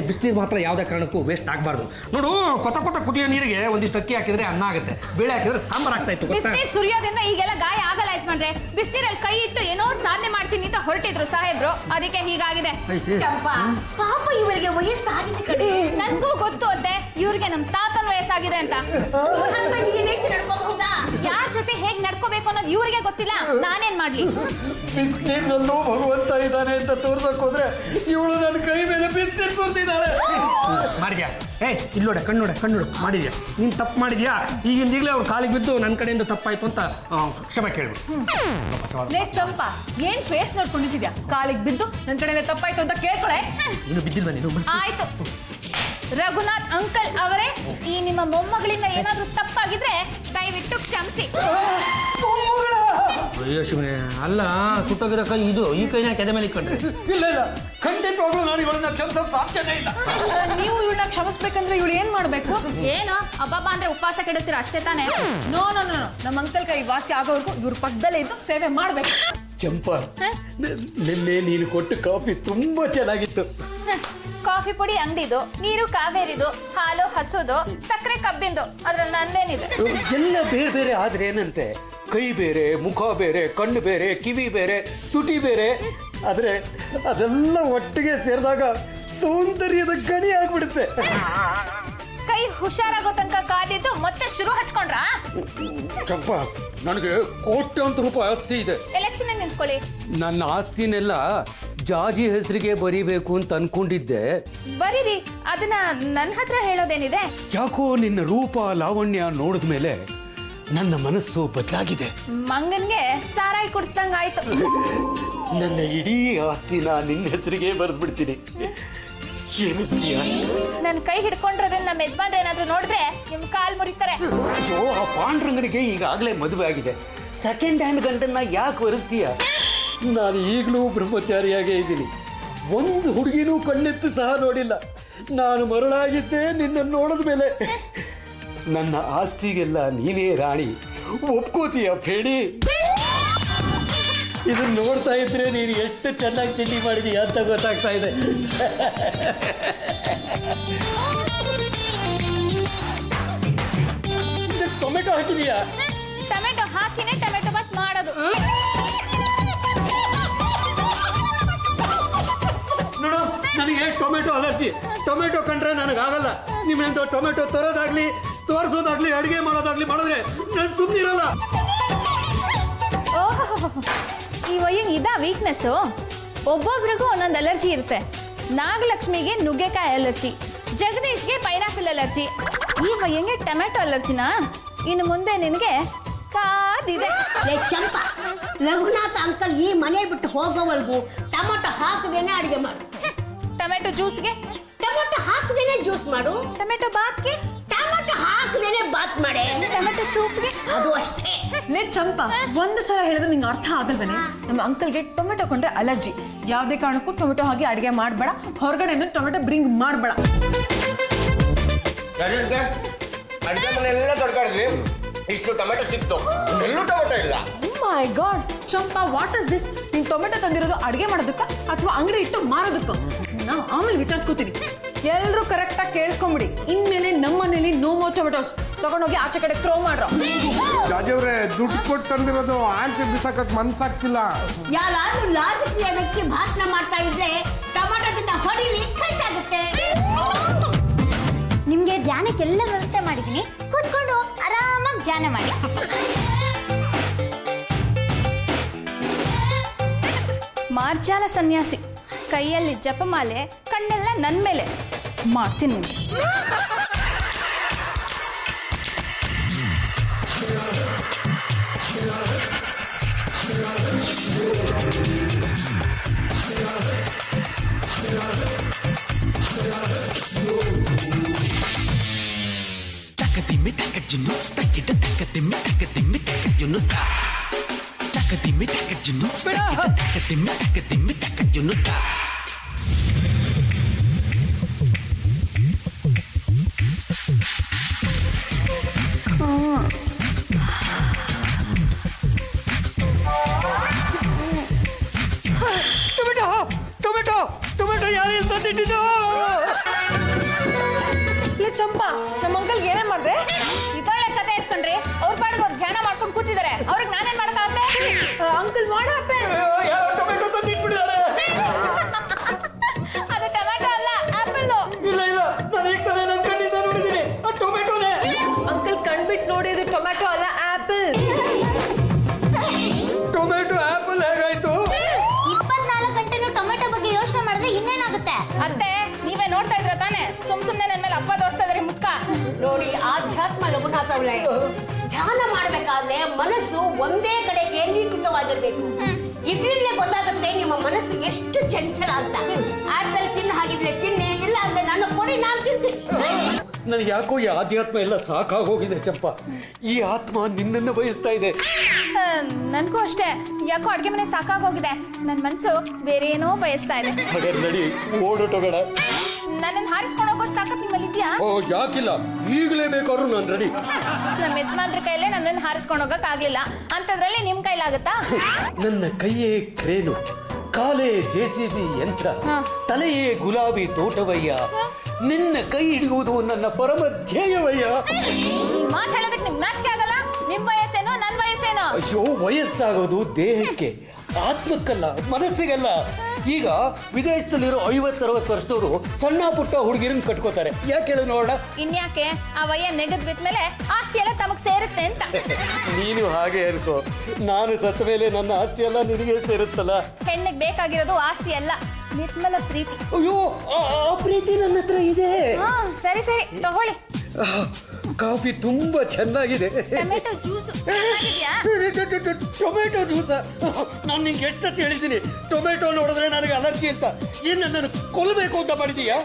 ಬಿಸಿನೀರು ಮಾತ್ರ ಯಾವುದೇ ಕಾರಣಕ್ಕೂ ವೇಸ್ಟ್ ಆಗಬಾರ್ದು. ನೋಡು, ಕೊತ ಕುಡಿಯೋ ನೀರಿಗೆ ಒಂದಿಷ್ಟು ಅಕ್ಕಿ ಹಾಕಿದ್ರೆ ಅನ್ನ ಆಗುತ್ತೆ, ಬೇಳೆ ಹಾಕಿದ್ರೆ ಸಾಂಬಾರ್ ಆಗ್ತಾ ಇತ್ತು. ಬಿಸಿನೀರ್ ಸುರಿಯೋದ್ರಿಂದ ಈಗೆಲ್ಲ ಗಾಯ ಆಗಲ್ಲ ಯಜಮಾನ್ರೆ. ಬಿಸಿನೀರಲ್ಲಿ ಕೈ ಇಟ್ಟು ಏನೋ ಸಾಧನೆ ಮಾಡ್ತೀನಿ ಅಂತ ಹೊರಟಿದ್ರು ಸಾಹೇಬ್ರು, ಅದಕ್ಕೆ ಹೀಗಾಗಿದೆ. ಚಂಪಾ, ಪಾಪ ಇವಳಿಗೆ ವಯಸ್ಸಾಗಿದೆ ಕಡೆ. ನನ್ಗೂ ಗೊತ್ತು ಅತ್ತೆ, ಇವ್ರಿಗೆ ನಮ್ ತಾತನ ವಯಸ್ಸಾಗಿದೆ ಅಂತ. ನಡ್ಕೋಬಹುದಾ? ಯಾರ ಜೊತೆ ಹೇಗ್ ನಡ್ಕೋಬೇಕು ಅನ್ನೋದು ಇವ್ರಿಗೆ ಗೊತ್ತಿಲ್ಲ, ನಾನೇನ್ ಮಾಡ್ಲಿ? ಬಿಸ್ನೀರ್ನಲ್ಲೂ ಭಗವಂತ ಇದ್ದಾನೆ ಅಂತ ತೋರ್ಸಕ್ ಹೋದ್ರೆ ಇವಳು ನನ್ನ ಕೈ ಮೇಲೆ ಬಿಸ್ನೀರ್ ತೋರ್ತಿದ್ದಾಳೆ. ಮಾಡಿದ್ಯಾ? ಇಲ್ಲೋಡೆ ಕಣ್ಣೋಡೆ ಮಾಡಿದ್ಯಾ? ನೀನು ತಪ್ಪು ಮಾಡಿದ್ಯಾ? ಈಗಲೇ ಅವ್ರು ಕಾಲಿಗೆ ಬಿದ್ದು ನನ್ನ ಕಡೆಯಿಂದ ತಪ್ಪಾಯ್ತು ಅಂತ ಕ್ಷಮೆ ಕೇಳ್ಬಿಡು. ಲೇ ಚಂಪಾ, ಏನ್ ಫೇಸ್ ನೋಡ್ಕೊಂಡಿದ್ಯಾ? ಕಾಲಿಗೆ ಬಿದ್ದು ನನ್ನ ಕಡೆಯಿಂದ ತಪ್ಪಾಯ್ತು ಅಂತ ಕೇಳ್ಕೊಳೆ. ಇನ್ನು ಬಿದ್ದಿಲ್ವಾ ನೀನು? ಆಯ್ತು ರಘುನಾಥ್ ಅಂಕಲ್ ಅವರೇ, ಈ ನಿಮ್ಮ ಮೊಮ್ಮಗಳಿಂದ ಏನಾದ್ರೂ ತಪ್ಪಾಗಿದ್ರೆ ದಯವಿಟ್ಟು ಕ್ಷಮಿಸಿ. ಅಯ್ಯೋ ಶಿವನೇ, ಅಲ್ಲ ಸುಟ್ಟೋಗಿರೋ ಕೈ ಇದು, ಈ ಕೈನ ಕೆದೆ ಮೇಲೆ ಇಟ್ಕೊಂಡ್ರೆ? ಇಲ್ಲ, ಖಂಡಿತವಾಗ್ಲೂ ನಾನು ಇವಳನ್ನ ಕ್ಷಮಿಸೋದು ಸಾಧ್ಯನೇ ಇಲ್ಲ. ನೀವು ಇವಳನ್ನ ಕ್ಷಮಿಸ್ಬೇಕಂದ್ರೆ ಇವಳು ಏನ್ ಮಾಡ್ಬೇಕು? ಏನು ಹಬ್ಬಬ್ಬ ಅಂದ್ರೆ ಉಪವಾಸ ಕೆಡುತ್ತೀರ ಅಷ್ಟೇ ತಾನೇ? ನೋ, ನಮ್ಮ ಅಂಕಲ್ ಕೈ ವಾಸಿ ಆಗೋವರೆಗೂ ಇವ್ರ ಪಕ್ಕದಲ್ಲೇ ಇದ್ದು ಸೇವೆ ಮಾಡ್ಬೇಕು. ಚಂಪಾ, ನಿನ್ನೆ ನೀನು ಕೊಟ್ಟು ಕಾಫಿ ತುಂಬಾ ಚೆನ್ನಾಗಿತ್ತು. ಕಾಫಿ ಪುಡಿ ಅಂಗಡಿದು, ನೀರು ಕಾವೇರಿದು, ಹಾಲು ಹಸುದು, ಸಕ್ಕರೆ ಕಬ್ಬಿಂದು, ಅದ್ರಲ್ಲಿ ನಂದೇನಿದೆ? ಎಲ್ಲ ಬೇರೆ ಬೇರೆ ಆದ್ರೆ ಏನಂತೆ? ಕೈ ಬೇರೆ, ಮುಖ ಬೇರೆ, ಕಣ್ಣು ಬೇರೆ, ಕಿವಿ ಬೇರೆ, ತುಟಿ ಬೇರೆ, ಆದ್ರೆ ಅದೆಲ್ಲ ಒಟ್ಟಿಗೆ ಸೇರಿದಾಗ ಸೌಂದರ್ಯದ ಗಣಿ ಆಗ್ಬಿಡುತ್ತೆ. ಕೈ ಹುಷಾರಾಗೋ ತನಕ ಕಾದಿದ್ದು ಮತ್ತೆ ಶುರು ಹಚ್ಕೊಂಡ್ರಾ? ಚಂಪ, ನನಗೆ ಕೋಟ್ಯಾಂತರ ರೂಪಾಯಿ ಆಸ್ತಿ ಇದೆ. ಎಲೆಕ್ಷನ್ ನಿಂತ್ಕೊಳ್ಳಿ. ನನ್ನ ಆಸ್ತಿನೆಲ್ಲ ಜಾಜಿ ಹೆಸರಿಗೆ ಬರೀಬೇಕು ಅಂತ ಅನ್ಕೊಂಡಿದ್ದೆ. ಬರೀರಿ, ಅದನ್ನ ನನ್ನ ಹತ್ರ ಹೇಳೋದೇನಿದೆ? ಯಾಕೋ ನಿನ್ನ ರೂಪ ಲಾವಣ್ಯ ನೋಡಿದ ಮೇಲೆ ನನ್ನ ಮನಸ್ಸು ಬದಲಾಗಿದೆ. ಮಂಗನ್ಗೆ ಸಾರಾಯಿ ಕುಡಿಸ್ದಂಗ ಆಯ್ತು. ನನ್ನ ಇಡೀ ಆಸ್ತಿನ ನಿನ್ನ ಹೆಸರಿಗೆ ಬರೆದ್ಬಿಡ್ತೀನಿ. ನನ್ನ ಕೈ ಹಿಡ್ಕೊಂಡ್ರದನ್ನ ನಮ್ಮ ಯಜಮಾನ್ರ ಏನಾದ್ರು ನೋಡಿದ್ರೆ ನಿಮ್ ಕಾಲ್ ಮುರಿತಾರೆ. ಅಯ್ಯೋ, ಆ ಪಾಂಡ್ರಂಗನಿಗೆ ಈಗಾಗಲೇ ಮದುವೆ ಆಗಿದೆ. ಸೆಕೆಂಡ್ ಹ್ಯಾಂಡ್ ಗಂಟನ್ನ ಯಾಕೆ ಒರೆಸ್ತೀಯ? ನಾನು ಈಗಲೂ ಬ್ರಹ್ಮಚಾರಿಯಾಗೇ ಇದ್ದೀನಿ. ಒಂದು ಹುಡುಗಿನೂ ಕಣ್ಣೆತ್ತು ಸಹ ನೋಡಿಲ್ಲ. ನಾನು ಮರಳಾಗಿದ್ದೆ ನಿನ್ನನ್ನು ನೋಡಿದ ಮೇಲೆ. ನನ್ನ ಆಸ್ತಿಗೆಲ್ಲ ನೀನೇ ರಾಣಿ, ಒಪ್ಕೋತೀಯ ಬೇಡಿ? ಇದನ್ನ ನೋಡ್ತಾ ಇದ್ರೆ ನೀನು ಎಷ್ಟು ಚೆನ್ನಾಗಿ ತಿಂಡಿ ಮಾಡಿದೀಯ ಅಂತ ಗೊತ್ತಾಗ್ತಾ ಇದೆ. ಟೊಮೆಟೊ ಹಾಕಿದೀಯಾ? ಟೊಮೆಟೊ ಹಾಕಿನೇ ಟೊಮೆಟೊ ಬಾತ್ ಮಾಡೋದು. ನೋಡು, ನನಗೆ ಟೊಮೆಟೊ ಅಲರ್ಜಿ. ಟೊಮೆಟೊ ಕಂಡ್ರೆ ನನಗಾಗಲ್ಲ. ನಿಮ್ಮೆಂತ ಟೊಮೆಟೊ ತರೋದಾಗ್ಲಿ ತೋರಿಸೋದಾಗ್ಲಿ ಅಡುಗೆ ಮಾಡೋದಾಗ್ಲಿ ಮಾಡಿದ್ರೆ ನಾನು ಸುಮ್ಮನಿರಲ್ಲ. ಈ ವಯ್ಯಂಗೆ ಇದಾ ವೀಕ್ನೆಸ್ಸು? ಒಬ್ಬೊಬ್ರಿಗೂ ಒಂದೊಂದು ಅಲರ್ಜಿ ಇರುತ್ತೆ. ನಾಗಲಕ್ಷ್ಮಿಗೆ ನುಗ್ಗೆಕಾಯಿ ಅಲರ್ಜಿ, ಜಗದೀಶ್ಗೆ ಪೈನಾಪಲ್ ಅಲರ್ಜಿ, ಈ ವಯ್ಯಂಗೆ ಟೊಮೆಟೊ ಅಲರ್ಜಿನಾ? ಇನ್ನು ಮುಂದೆ ನಿನಗೆ ಕಾದಿದೆ. ಚಂಪ, ರಘುನಾಥ ಅಂಕಲ್ ಈ ಮನೆ ಬಿಟ್ಟು ಹೋಗೋವರೆಗೂ ಟೊಮೊಟೊ ಹಾಕದೇನೆ ಅಡಿಗೆ ಮಾಡು. ಟೊಮೆಟೊ ಜ್ಯೂಸ್ಗೆ ಟೊಮೊಟೊ ಹಾಕದೇನೆ ಜ್ಯೂಸ್ ಮಾಡು. ಟೊಮೆಟೊ ಬಾತ್ಗೆ ಟೊಮೊಟೊ ಹಾಕದೇನೆ ಬಾತ್ ಮಾಡೆ. ಟೊಮೆಟೊ ಸೂಪ್ಗೆ ಅದು ಅಷ್ಟೇ. ಲೇ ಚಂಪಾ, ಒಂದು ಸಲ ಹೇಳಿದ್ರೆ ನಿಂಗೆ ಅರ್ಥ ಆಗಲ್ವೇನೆ? ನಮ್ಮ ಅಂಕಲ್ಗೆ ಟೊಮೆಟೊ ಕೊಂಡ್ರೆ ಅಲರ್ಜಿ. ಯಾವುದೇ ಕಾರಣಕ್ಕೂ ಟೊಮೆಟೊ ಹಾಕಿ ಅಡಿಗೆ ಮಾಡಬೇಡ. ಹೊರಗಡೆಯಿಂದ ಟೊಮೆಟೊ ಬ್ರಿಂಗ್ ಮಾಡಬೇಡ. ಅಡುಗೆ ಮನೆಯೆಲ್ಲ ತೊಡ್ಕಾಡಿದ್ವಿ, ಇಷ್ಟು ಟೊಮೆಟೊ ಸಿಕ್ತು, ಎಲ್ಲೂ ಟೊಮೆಟೊ ಇಲ್ಲ. My god Champa, what is this? ನೀನು ಟೊಮೆಟೊ ತಂದಿರೋದು ಅಡುಗೆ ಮಾಡೋದಕ್ಕ ಅಥವಾ ಅಂಗಡಿ ಇಟ್ಟು ಮಾರೋದಕ್ಕ? ನಾವು ಆಮೇಲೆ ವಿಚಾರಿಸ್ಕೋತೀನಿ. ಎಲ್ಲರೂ ಕರೆಕ್ಟಾಗಿ ಕೇಳಿಸ್ಕೊಂಬಿಡಿ. ಇನ್ಮೇಲೆ ನಮ್ಮ ಮನೇಲಿ ನೋ ಮೋರ್ ಟೊಮೆಟೊಸ್. ತಗೊಂಡೋಗಿ ಆಚೆ ಕಡೆ ಥ್ರೋ ಮಾಡ್ರ. ಜಾಜವ್ರೆ, ದುಡ್ಡು ಕೊಟ್ಟು ತಂದಿರೋದು ಆಚೆ ಬಿಸಾಕಕ್ ಮನ್ಸಾಗ್ತಿಲ್ಲ. ಯಾರಾದ್ರೂ ರಾಜಕೀಯ ವ್ಯಕ್ತಿ ಭಾಷಣ ಮಾಡ್ತಾ ಇದ್ರೆ ಟೊಮೊಟೊದಿಂದ ಹೊಡಿಲಿ ಖರ್ಚಾಗುತ್ತೆ. ನಿಮ್ಗೆ ಧ್ಯಾನಕ್ಕೆಲ್ಲ ವ್ಯವಸ್ಥೆ ಮಾಡಿದ್ದೀನಿ, ಕೂತ್ಕೊಂಡು ಆರಾಮಾಗಿ ಧ್ಯಾನ ಮಾಡಿ. ಮಾರ್ಜಾಲ ಸನ್ಯಾಸಿ, ಕೈಯಲ್ಲಿ ಜಪಮಾಲೆ, ಕಣ್ಣೆಲ್ಲ ನನ್ನ ಮೇಲೆ. ಮಾಡ್ತೀನಿ ನಿಮಗೆ. Takadimi takajunu, takida takadimi takadimi takajunu ta. Takadimi takajunu, takadimi takadimi takajunu ta. Tomato tomato tomato ಯಾರು ತಂದಿಟ್ಟಿದ್ದು? ಲೇ ಚಂಪಾ, ನಮ್ಮ ಅಂಕಲ್ಗೆ ಏನೇ ಮಾಡಿದೆ? ಇದೊಳ್ಳೆ ಕತೆ ಎತ್ಕೊಂಡ್ರಿ. ಅವ್ರ ಪಾಡಿಗೆ ಅವ್ರು ಧ್ಯಾನ ಮಾಡ್ಕೊಂಡು ಕೂತಿದ್ದಾರೆ. ಅವ್ರಿಗೆ ನಾನೇನ್ ಮಾಡಕ್ಕಾಗತ್ತೆ? Uncle what happen? ಟೊಮೆಟೊ ತಂದಿಟ್ಬಿಟ್ಟಿದ್ದಾರೆ. ಅದು ಟೊಮೆಟೊ ಅಲ್ಲ, ಆಪಲ್. ಇಲ್ಲ ಇಲ್ಲ, ನಾನು ಈಗ ತಾನೇ ನನ್ನ ಕಣ್ಣಿಂದ ನೋಡಿದ್ದೀನಿ, ಟೊಮೆಟೊನೇ. ಅಂಕಲ್ ಕಣ್ಬಿಟ್ಟು ನೋಡಿ, ಇದು ಟೊಮೆಟೊ ಅಲ್ಲ, ಆಪಲ್. ಟೊಮೆಟೊ ಆಪಲ್ ಹೇಗಾಯ್ತು? 24 ಗಂಟೆನೂ ಟೊಮೆಟೊ ಬಗ್ಗೆ ಯೋಚನೆ ಮಾಡಿದ್ರೆ ಇನ್ನೇನಾಗುತ್ತೆ? ಅತ್ತೆ, ನೀವೇ ನೋಡ್ತಾ ಇದ್ರ ತಾನೆ? ಸುಮ್ನೆ ನನ್ನ ಮೇಲೆ ಅಪ್ಪ ದೋಸ್ತಾ ಇದಾರೆ ಮುಟ್ಕ. ನೋಡಿ, ಆಧ್ಯಾತ್ಮ ರಘುನಾಥ ಅವಳೇ, ಧ್ಯಾನ ಮಾಡ್ಬೇಕಾದ್ರೆ ಮನಸ್ಸು ಒಂದೇ ಕಡೆ ಕೇಂದ್ರೀಕೃತವಾಗಿರ್ಬೇಕು. ಇದ್ರಿಂದಲೇ ಗೊತ್ತಾಗುತ್ತೆ ನಿಮ್ಮ ಮನಸ್ಸು ಎಷ್ಟು ಚಂಚಲ ಅಂತ. ಆಪಲ್ ತಿನ್ನ ಹಾಗಿದ್ರೆ ತಿನ್ನಿ, ಇಲ್ಲ ಅಂದ್ರೆ ನಾನು ಕೊಡಿ, ನಾನು ತಿಂತೀನಿ. ನನಗೆ ಯಾಕೋ ಈ ಆಧ್ಯಾತ್ಮ ಎಲ್ಲ ಸಾಕಾಗೋಗಿದೆ ಚಂಪ. ಈ ಆತ್ಮ ನಿನ್ನನ್ನು ಬಯಸ್ತಾ ಇದೆ. ನನ್ಗೂ ಅಷ್ಟೇ. ಯಾಕೋ ಅಡ್ಗೆ ಮನೆ ಸಾಕಾಗೋಗಿದೆ. ನನ್ನ ಮನ್ಸು ಬೇರೆ ಏನೋ ಬಯಸ್ತಾ ಇದೆ. ಹಾಗಾದ್ರೆ ನಡಿ, ಓಡೋಟೋಗಡ. ನನ್ನನ್ನು ಹಾರಿಸ್ಕೊಂಡು ಹೋಗೋಷ್ಟು ತಾಕತ್ ನಿಮ್ಮಲ್ಲಿ ಇದೆಯಾ? ಓ, ಯಾಕಿಲ್ಲ, ಈಗಲೇ ಬೇಕಾದ್ರು ನಾನು ರೆಡಿ. ನಮ್ಮ ಯಜಮಾನ್ರ ಕೈಯಲ್ಲೇ ನನ್ನನ್ನು ಹಾರಿಸ್ಕೊಂಡು ಹೋಗಕ್ ಆಗ್ಲಿಲ್ಲ, ಅಂತದ್ರಲ್ಲಿ ನಿಮ್ ಕೈಲಾಗತ್ತಾ? ನನ್ನ ಕೈಯೇ ಕ್ರೇನು, ಕಾಲೇ JCB ಯಂತ್ರ, ತಲೆಯೇ ಗುಲಾಬಿ ತೋಟವಯ್ಯ. ನಿನ್ನ ಕೈ ಹಿಡಿಯುವುದು ನನ್ನ ಪರಮ ಧ್ಯೇಯವಯ್ಯ. ಈ ಮಾತು ಹೇಳೋದಕ್ಕೆ ನಿಮ್ಗೆ ನಾಚಿಕೆ ಆಗಲ್ಲ? ನಿಮ್ ವಯಸ್ಸೇನೋ, ನನ್ನ ವಯಸ್ಸೇನೋ? ಅಯ್ಯೋ, ವಯಸ್ಸಾಗೋದು ದೇಹಕ್ಕೆ, ಆತ್ಮಕ್ಕಲ್ಲ, ಮನಸ್ಸಿಗಲ್ಲ. ಈಗ ವಿದೇಶದಲ್ಲಿರೋ 50-60 ವರ್ಷದವರು ಸಣ್ಣ ಪುಟ್ಟ ಹುಡುಗಿರನ್ನ ಕಟ್ಕೋತಾರೆ. ಯಾಕೆ ಹೇಳಿ ನೋಡೋಣ? ಇನ್ಯಾಕೆ ಆ ವಯ್ಯ ನೆಗದ್ ಬಿಟ್ಮೇಲೆ ಆಸ್ತಿ ಎಲ್ಲ ತಮಗ್ ಸೇರುತ್ತೆ ಅಂತ. ನೀನು ಹಾಗೆ ಅನ್ಕೋ, ನಾನು ಸತ್ತ ಮೇಲೆ ನನ್ನ ಆಸ್ತಿ ಎಲ್ಲ ನಿನಗೆ ಸೇರುತ್ತಲ್ಲ. ಹೆಣ್ಣಿಗೆ ಬೇಕಾಗಿರೋದು ಆಸ್ತಿ ಅಲ್ಲ, ನಿರ್ಮಲ ಪ್ರೀತಿ. ಅಯ್ಯೋ, ಆ ಪ್ರೀತಿ ನನ್ನ ಹತ್ರ ಇದೆ. ಹಾ ಸರಿ ಸರಿ ತಗೊಳ್ಳಿ. ಕಾಫಿ ತುಂಬಾ ಚೆನ್ನಾಗಿದೆ. ಟೊಮೆಟೊ ಜ್ಯೂಸು ಚೆನ್ನಾಗಿದ್ಯಾ? Tomato juice? ನಾನು ನಿಂಗೆ ಎಷ್ಟು ಸತಿ ಹೇಳಿದ್ದೀನಿ, ಟೊಮೆಟೊ ನೋಡಿದ್ರೆ ನನಗೆ ಅಲರ್ಜಿ ಅಂತ. ಏನು ನನ್ನನ್ನು ಕೊಲ್ಲಬೇಕು ಅಂತ ಮಾಡಿದೀಯಾ?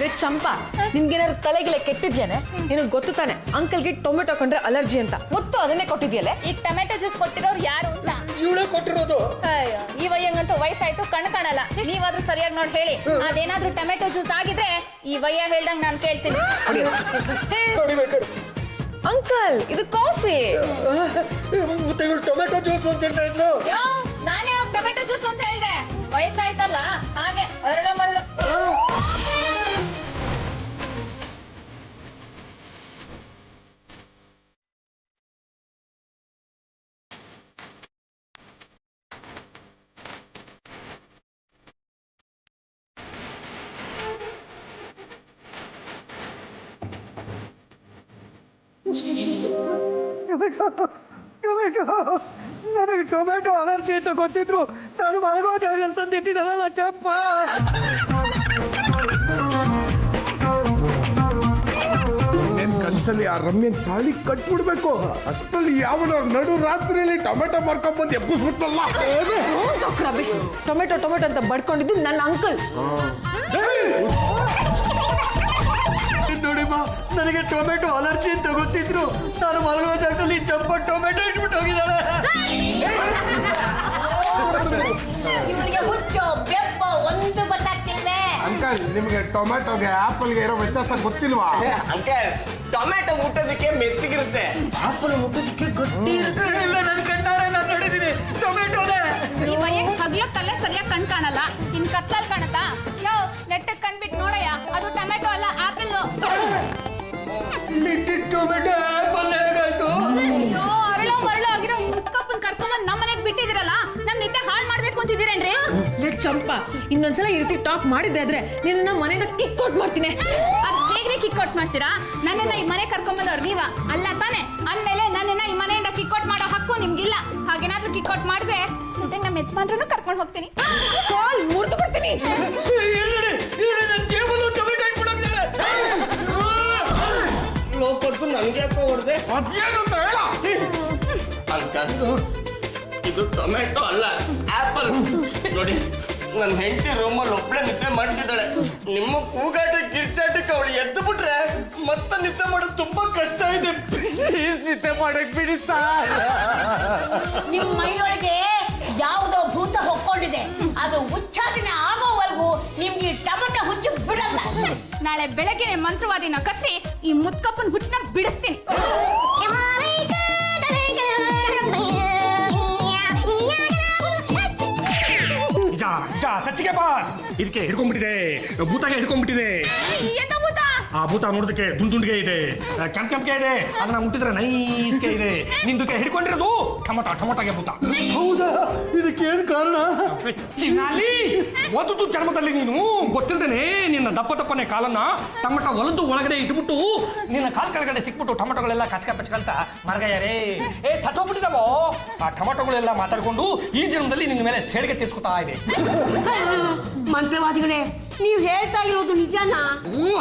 ಲೇ ಚಂಪಾ, ನಿನ್ಗೇನಾದ್ರು ತಲೆಗಿಲೆ ಕೆಟ್ಟಿದ್ಯಾನೆ? ನಿನಗೆ ಗೊತ್ತು ತಾನೆ ಅಂಕಲ್ಗೆ ಟೊಮೆಟೊ ಕೊಂಡ್ರೆ ಅಲರ್ಜಿ ಅಂತ, ಮತ್ತು ಅದನ್ನೇ ಕೊಟ್ಟಿದ್ಯಲ್ಲ. ಈಗ ಟೊಮೆಟೊ ಜ್ಯೂಸ್ ಕೊಟ್ಟಿರೋರು ಯಾರು ಅಂತ? ಇವಳೇ ಕೊಟ್ಟಿರೋದು. ಅಯ್ಯೋ, ಈ ವಯ್ಯಂಗಂತೂ ವಯಸ್ಸಾಯ್ತು, ಕಣ್ ಕಾಣಲ್ಲ. ನೀವಾದ್ರೂ ಸರಿಯಾಗಿ ನೋಡಿ ಹೇಳಿ, ಅದೇನಾದ್ರೂ ಟೊಮೆಟೊ ಜ್ಯೂಸ್ ಆಗಿದ್ರೆ ಈ ವಯ್ಯ ಹೇಳ್ದಂಗ್ ನಾನು ಕೇಳ್ತೀನಿ. ಹೊಡಿಬೇಕಾದ್ರೆ ಅಂಕಲ್, ಇದು ಕಾಫಿ. ಮತ್ತೆ ಇವಳು ಟೊಮೆಟೊ ಜ್ಯೂಸ್ ಅಂತ ಹೇಳ್ತಾ ಇದ್ಲು. ನಾನೇ ಟೊಮೆಟೊ ಜ್ಯೂಸ್ ಅಂತ ಹೇಳ್ದೆ, ವಯಸ್ಸಾಯ್ತಲ್ಲ ಹಾಗೆ ಅರಳು ಮರಳು. ನನಗೆ ಟೊಮೆಟೊ ಅಲರ್ಜಿ ಅಂತ ಗೊತ್ತಿದ್ರು ನಾನು ಮಲಗೋದ ಅಂತ ತಿಂತಿದ್ದಲ್ಲ ಚಪ್ಪ. ಏನ್ ಕನ್ಸಲ್ಲಿ ಆ ರಮ್ಯನ್ ತಾಳಿ ಕಟ್ಬಿಡ್ಬೇಕು. ಅಷ್ಟರಲ್ಲಿ ಯಾವನ ನಡು ರಾತ್ರಿಯಲ್ಲಿ ಟೊಮೆಟೊ ಮಾರ್ಕೊಂಡ್ಬಂದು ಎಬ್ಬಿಸ್ಬಿಟ್ಟಲ್ಲ. ರಮೇಶ್, ಟೊಮೆಟೊ ಟೊಮೆಟೊ ಅಂತ ಬಡ್ಕೊಂಡಿದ್ದು ನನ್ನ ಅಂಕಲ್. ನೋಡಿಮ್ಮ, ನನಗೆ ಟೊಮೆಟೊ ಅಲರ್ಜಿ ಅಂತ ಗೊತ್ತಿದ್ರು ನಾನು ಮಲಗೋ ಜಾಗದಲ್ಲಿ ಚಪ್ಪ ಟೊಮೆಟೊ ಇಟ್ಬಿಟ್ಟು ಹೋಗಿದ್ದಾಳೆ. ಇವರಿಗೆ ಹುಚ್ಚು ಬೆಪ್ಪ ಒಂದು ಗೊತ್ತಾಗ್ತಿಲ್ಲ. ಅಂಕಲ್, ನಿಮ್ಗೆ ಟೊಮೆಟೊಗೆ ಆಪಲ್ಗೆ ಇರೋ ವ್ಯತ್ಯಾಸ ಗೊತ್ತಿಲ್ವಾ? ಅಂಕಲ್, ಟೊಮೆಟೊ ಮುಟ್ಟೋದಕ್ಕೆ ಮೆತ್ತಗಿರುತ್ತೆ, ಆಪಲ್ ಮುಟ್ಟೋದಕ್ಕೆ ಗಟ್ಟಿ ಇರುತ್ತೆ. ಇಲ್ಲ, ನನ್ನ ಕಣ್ಣಾರೆ ನಾನು ನೋಡಿದ್ದೀನಿ ಟೊಮೆಟೊನೇ. ಈ ವಯ್ಯ ಹಗ್ಲೊತ್ತಲ್ಲೇ ಸರಿಯಾಗಿ ಕಣ್ ಕಾಣಲ್ಲ, ಇನ್ ಕತ್ಲಲ್ಲಿ ಕಾಣತ್ತಾ? ಯೋ, ನೆಟ್ಟಗ್ ಕಣ್ಬಿಟ್ಟು ನೋಡಯ್ಯ, ಅದು ಟೊಮೆಟೊ ಅಲ್ಲ ಆಪಲ್. ಟೊಮೆಟೊ ಆಪಲ್ ಹೇಗಾಯ್ತು? ಅಯ್ಯೋ, ಅರಳೋ ಮರಳೋ ಆಗಿರೋ ಈ ಮುತ್ಕಪ್ಪನ್ ಕರ್ಕೊಂಬಂದ್ ನಮ್ಮ ಮನೆಗ್ ಬಿಟ್ಟಿದಿರಲ್ಲ, ನಮ್ ನಿದ್ದೆ ಹಾಳು ಮಾಡ್ಬೇಕು ಅಂತಿದ್ದೀರೇನ್ರಿ? ಲೇ ಚಂಪಾ, ಇನ್ನೊಂದ್ಸಲ ಈ ರೀತಿ ಟಾಕ್ ಮಾಡಿದ್ದೆ ಆದ್ರೆ ನಿನ್ನ ಮನೆಯಿಂದ ಕಿಕ್ ಔಟ್ ಮಾಡ್ತೀನಿ. ಅದ್ ಹೇಗ್ರಿ ಕಿಕ್ ಔಟ್ ಮಾಡ್ತೀರಾ? ನನ್ನನ್ನ ಈ ಮನೆ ಕರ್ಕೊಂಬಂದವ್ರು ನೀವ ಅಲ್ಲ ತಾನೆ? ಅಂದ್ಮೇಲೆ ನನ್ನನ್ನ ಈ ಮನೆಯಿಂದ ಕಿಕ್ ಔಟ್ ಮಾಡೋ ಹಕ್ಕು ನಿಮ್ಗಿಲ್ಲ. ಹಾಗೇನಾದ್ರೂ ಕಿಕ್ ಔಟ್ ಮಾಡಿದ್ರೆ ಜೊತೆಗೆ ನಮ್ಮ ಯಜಮಾನ್ರನ್ನು ಕರ್ಕೊಂಡು ಹೋಗ್ತೀನಿ. ಕಾಲ್ ಮುರಿದು ಕೊಡ್ತೀನಿ. ಲೋಕದ್ದು ನನ್ಗೆ ಯಾಕೋ ಹೊಡೆದೆ. ಅದೇನು ಅಂತ ಹೇಳ. ಅಂಕಲ್, ಇದು ಟೊಮೆಟೊ ಅಲ್ಲ, ಆಪಲ್. ನೋಡಿ, ನನ್ನ ಹೆಂಡತಿ ರೂಮಲ್ಲಿ ಒಬ್ಬಳೆ ನಿದ್ದೆ ಮಾಡ್ತಿದ್ದಾಳೆ. ನಿಮ್ಮ ಕೂಗಾಟ ಕಿರ್ಚಾಟಕ್ಕೆ ಅವಳು ಎದ್ದು ಬಿಟ್ರೆ ಮತ್ತೆ ನಿದ್ದೆ ಮಾಡೋದು ತುಂಬಾ ಕಷ್ಟ ಇದೆ. ಪ್ಲೀಸ್ ನಿದ್ದೆ ಮಾಡಕ್ ಬಿಡಿ ಸಾರ್. ನಿಮ್ಮ ಮೈಯೊಳಗೆ ಯಾವುದೋ ಭೂತ ಹೊಕ್ಕೊಂಡಿದೆ, ಅದು ಉಚ್ಚಾಟನೆ ಆಗೋವರೆಗೂ ನಿಮ್ಗೆ ಈ ಟೊಮೆಟೊ ಹುಚ್ಚು ಬಿಡಲ್ಲ. ನಾಳೆ ಬೆಳಗ್ಗೆ ಮಂತ್ರವಾದಿನ ಕಸಿ ಈ ಮುತ್ಕಪ್ಪನ ಹುಚ್ಚನ ಬಿಡಿಸ್ತೀನಿ. ಸಚ್ಚಿಗೆ ಬಾ, ಇದಕ್ಕೆ ಹಿಡ್ಕೊಂಡ್ಬಿಟ್ಟಿದೆ, ಭೂತಾಗೆ ಹಿಡ್ಕೊಂಡ್ಬಿಟ್ಟಿದೆ. ಎಂತ ಭೂತ? ಆ ಭೂತ ನೋಡೋದಕ್ಕೆ ದುಂಡುಂಡಿಗೆ ಇದೆ, ಕೆಂಪಿಗೆ ಇದೆ, ಅದನ್ನ ಮುಟ್ಟಿದ್ರೆ ನೈಸ್ಗೆ ಇದೆ. ನಿಂದಕ್ಕೆ ಹಿಡ್ಕೊಂಡಿರೋದು ಟೊಮೊಟೊಗೆ ಭೂತ. ಹೌದಾ? ಇದಕ್ಕೇನು ಕಾರಣ? ಓದುದು ಜನ್ಮದಲ್ಲಿ ನೀನು ಗೊತ್ತಿಲ್ದೇನೆ ನಿನ್ನ ದಪ್ಪನೆ ಕಾಲನ್ನ ಟೊಮೊಟೊ ಒಲದು ಒಳಗಡೆ ಇಟ್ಬಿಟ್ಟು ನಿನ್ನ ಕಾಲ್ ಕೆಳಗಡೆ ಸಿಕ್ಬಿಟ್ಟು ಟೊಮೊಟೊಗಳೆಲ್ಲ ಕಚ್ಕಂತ ಮರಗಯ್ಯಾರೇ ತತ್ತೋಗ್ಬಿಟ್ಟಿದಾವೋ. ಆ ಟೊಮೊಟೊಗಳೆಲ್ಲ ಮಾತಾಡ್ಕೊಂಡು ಈ ಜನ್ಮದಲ್ಲಿ ನಿನ್ನ ಮೇಲೆ ಸೇಡಿಗೆ ತೀರ್ಸ್ಕೊತಾ ಇದೆ. ಮಂತ್ರವಾದಿಗಳೇ, ನೀವು ಹೇಳ್ತಾ ಇರೋದು ನಿಜನಾ?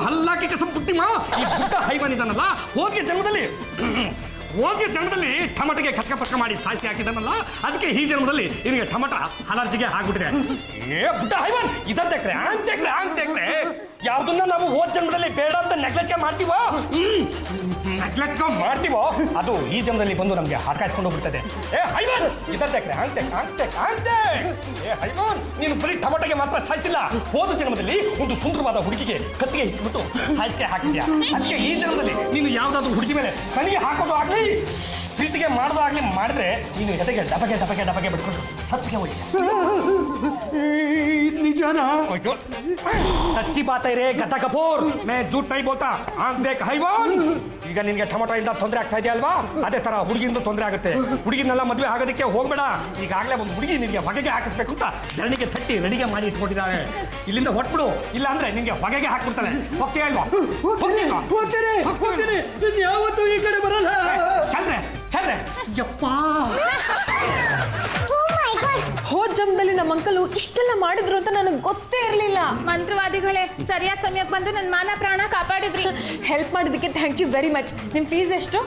ಹಲ್ಲಾಕೆ ಕಸ ಪುಟ್ಟಿಮ, ಈ ಪುಟ್ಟ ಹೈವಾನ್ ಇದಾನಲ್ಲ, ಹೋದ್ಗೆ ಜನ್ಮದಲ್ಲಿ ಟೊಮಟೊಗೆ ಕಚ್ಕ ಪಚ್ಕ ಮಾಡಿ ಸಾಯಿಸಿ ಹಾಕಿದಾನಲ್ಲ, ಅದಕ್ಕೆ ಈ ಜನ್ಮದಲ್ಲಿ ನಿನಗೆ ಟೊಮಟೊ ಅಲರ್ಜಿಗೆ ಆಗ್ಬಿಟ್ಟಿದೆ. ಪುಟ್ಟ ಹೈವಾನ್ ಇದಂತೆಕ್ರೆ ಅಂತೆಕ್ರೆ ಯಾವ್ದನ್ನ ನಾವು ಹೋದ್ ಜನ್ಮದಲ್ಲಿ ಬೇಡ ಅಂತ ನೆಗ್ಲೆಕ್ಟ್ ಮಾಡ್ತೀವೋ ಅದು ಈ ಜನ್ಮದಲ್ಲಿ ಬಂದು ನಮ್ಗೆ ಹಾಕಾಯಿಸ್ಕೊಂಡು ಹೋಗ್ಬಿಡ್ತದೆ. ಹೈವಾನ್ ಇದಂತೆಕ್ರೆ ಅಂತೆ. ಹೈವಾನ್, ನೀನು ಬರೀ ಟೊಮಟೊಗೆ ಮಾತ್ರ ಸಾಯಿಸಿಲ್ಲ, ಹೋದ ಜನ್ಮದಲ್ಲಿ ಒಂದು ಸುಂದರವಾದ ಹುಡುಗಿಗೆ ಕತ್ತಿಗೆ ಹಿಚ್ಚಿಬಿಟ್ಟು ಸಾಯಿಸಿಗೆ ಹಾಕಿದ್ಯಾ. ಅದಕ್ಕೆ ಈ ಜನ್ಮದಲ್ಲಿ ನೀನು ಯಾವ್ದಾದ್ರು ಹುಡುಗಿ ಮೇಲೆ ಕಣಿಗೆ ಹಾಕೋದು ಆಗ್ಲಿ, ಪ್ರೀತಿಗೆ ಮಾಡೋದಾಗ್ಲಿ ಮಾಡಿದ್ರೆ ನೀನು ಎದೆಗೆ ದಬಗೆ ಬಿಡ್ಕೊಂಡು ಸತ್ತಿಗೆ ಹೋಗಿ. ಇದು ನಿಜಾನಾ? जो सच्ची बात है रे गद्दा कपूर मैं झूठ नहीं बोलता आंख देख ಹೈವಾನ್ ಈಗ ನಿನಗೆ ಟೊಮೆಟೊ ಇಂದ ತೊಂದರೆ ಆಗ್ತಾ ಇದೆ ಅಲ್ವಾ ಅದೇ ತರ ಹುಡುಗಿಯಿಂದ ತೊಂದರೆ ಆಗುತ್ತೆ ಹುಡುಗಿನೆಲ್ಲ ಮದುವೆ ಆಗೋದಕ್ಕೆ ಹೋಗ್ಬೇಡ ಈಗಾಗಲೇ ಒಂದು ಹುಡುಗಿ ನಿನಗೆ ಹೊಗೆಗೆ ಹಾಕಿಸ್ಬೇಕು ಅಂತ ಬೆರಳಿಗೆ ತಟ್ಟಿ ರೆಡಿಗೆ ಮಾಡಿ ಇಟ್ಕೊಂಡಿದ್ದಾರೆ ಇಲ್ಲಿಂದ ಹೊಟ್ಬಿಡು ಇಲ್ಲ ಅಂದ್ರೆ ನಿನಗೆ ಹೊಗೆಗೆ ಹಾಕ್ಬಿಡ್ತಾನೆ ಹೋಗ್ತೀಯಾ ಇಲ್ವಾ ಹೋಗ್ತೀಯಾ ಹೋಗ್ತೀನಿ. ಇನ್ ಯಾವತ್ತೂ ಈ ಕಡೆ ಬರಲ್ಲ. ಚಲ್ರೆ ಯಪ್ಪ ಹೋದ್ ಜನ್ಮದಲ್ಲಿ ನಮ್ಮ ಅಂಕಲು ಇಷ್ಟೆಲ್ಲ ಮಾಡಿದ್ರು ಅಂತ ನನಗೆ ಗೊತ್ತೇ ಇರಲಿಲ್ಲ. ಮಂತ್ರವಾದಿಗಳೇ ಸರಿಯಾದ ಸಮಯಕ್ಕೆ ಬಂದು ನನ್ನ ಮಾನ ಪ್ರಾಣ ಕಾಪಾಡಿದ್ರಿ. ಹೆಲ್ಪ್ ಮಾಡಿದ್ದಕ್ಕೆ ಥ್ಯಾಂಕ್ ಯು ವೆರಿ ಮಚ್. ನಿಮ್ಮ ಫೀಸ್ ಎಷ್ಟು?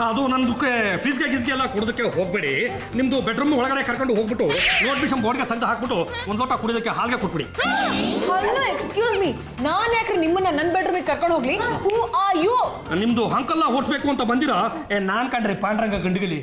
ಅದು ನಂದಕ್ಕೆ ಫೀಸ್ಗೆ ಗೀಸ್ಗೆ ಎಲ್ಲ ಕೊಡೋದಕ್ಕೆ ಹೋಗ್ಬೇಡಿ ನಿಮ್ದು ಬೆಡ್ರೂಮ್ ಒಳಗಡೆ ಕರ್ಕೊಂಡು ಹೋಗ್ಬಿಟ್ಟು ನೋಟಿಫಿಕೇಶನ್ ಬೋರ್ಡ್ಗೆ ತೆಗೆದು ಹಾಕ್ಬಿಟ್ಟು ಒಂದು ಲೋಟ ಕುಡಿಯೋದಕ್ಕೆ ಹಾಲ್ಗೆ ಕೊಟ್ಬಿಡಿ. ಹಲೋ ಎಕ್ಸ್ಕ್ಯೂಸ್ ಮೀ, ನಾನು ಯಾಕ್ರಿ ನಿಮ್ಮನ್ನ ನನ್ನ ಬೆಡ್ರೂಮಿಗೆ ಕರ್ಕೊಂಡು ಹೋಗ್ಲಿ? Who are you? ನಿಮ್ದು ಹಂಕಲ್ಲ ಓಡಿಸ್ಬೇಕು ಅಂತ ಬಂದಿರಾ ನಾನ್ ಕಂಡ್ರಿ ಪಾಂಡ್ರಂಗ ಗಂಡಿಗಲಿ